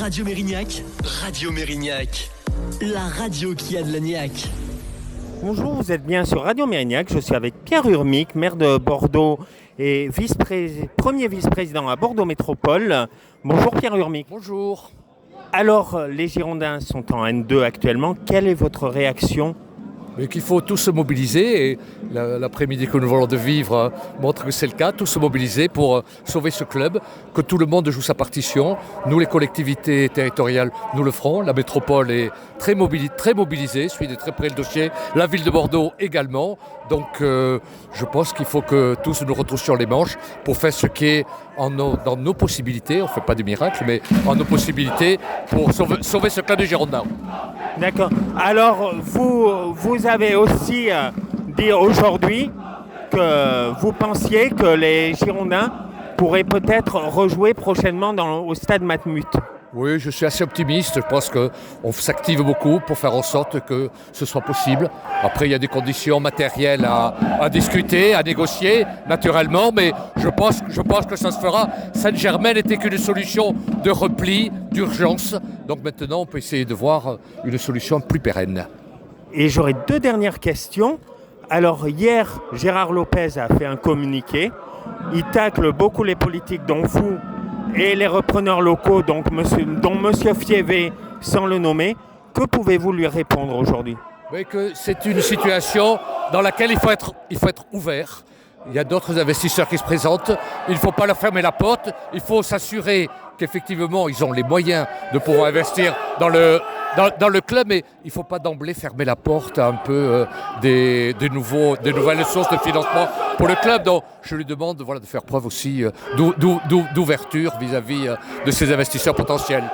Radio Mérignac, la radio qui a de la niaque. Bonjour, vous êtes bien sur Radio Mérignac. Je suis avec Pierre Urmic, maire de Bordeaux et premier vice-président à Bordeaux Métropole. Bonjour Pierre Urmic. Bonjour. Alors, les Girondins sont en N2 actuellement. Quelle est votre réaction ? Mais qu'il faut tous se mobiliser, et l'après-midi que nous venons de vivre montre que c'est le cas, tous se mobiliser pour sauver ce club, que tout le monde joue sa partition. Nous, les collectivités territoriales, nous le ferons. La métropole est très mobilisée, suit de très près le dossier. La ville de Bordeaux également. Donc, je pense qu'il faut que tous nous retroussions les manches pour faire ce qui est dans nos possibilités. On ne fait pas des miracles, mais en nos possibilités pour sauver ce club des Girondins. D'accord. Alors, vous avez aussi dit aujourd'hui que vous pensiez que les Girondins pourraient peut-être rejouer prochainement au stade Matmut. Oui, je suis assez optimiste. Je pense qu'on s'active beaucoup pour faire en sorte que ce soit possible. Après, il y a des conditions matérielles à discuter, à négocier, naturellement, mais je pense que ça se fera. Saint-Germain n'était qu'une solution de repli, d'urgence. Donc maintenant, on peut essayer de voir une solution plus pérenne. Et j'aurais deux dernières questions. Alors, hier, Gérard Lopez a fait un communiqué. Il tacle beaucoup les politiques, dont vous et les repreneurs locaux, dont M. Fievé, sans le nommer. Que pouvez-vous lui répondre aujourd'hui ? Oui, que c'est une situation dans laquelle il faut être ouvert. Il y a d'autres investisseurs qui se présentent. Il ne faut pas leur fermer la porte. Il faut s'assurer qu'effectivement, ils ont les moyens de pouvoir investir dans le club, mais il ne faut pas d'emblée fermer la porte à un peu des nouvelles sources de financement pour le club. Donc, je lui demande de faire preuve aussi d'ouverture vis-à-vis de ces investisseurs potentiels.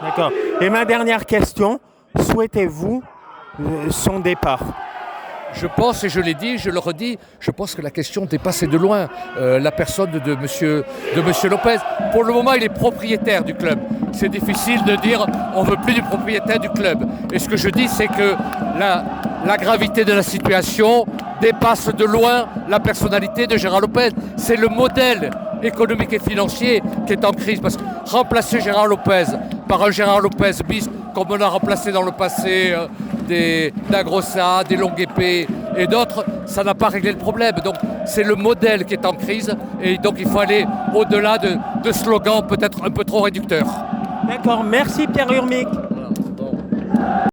D'accord. Et ma dernière question, souhaitez-vous son départ ? Je pense, et je l'ai dit, je le redis, je pense que la question dépasse de loin la personne de monsieur Lopez. Pour le moment, il est propriétaire du club. C'est difficile de dire on ne veut plus du propriétaire du club. Et ce que je dis, c'est que la gravité de la situation dépasse de loin la personnalité de Gérard Lopez. C'est le modèle économique et financier qui est en crise. Parce que remplacer Gérard Lopez par un Gérard Lopez bis, comme on a remplacé dans le passé des Dagrossa, des Longue Épée et d'autres, ça n'a pas réglé le problème. Donc c'est le modèle qui est en crise et donc il faut aller au-delà de slogans peut-être un peu trop réducteurs. D'accord, merci Pierre Urmic.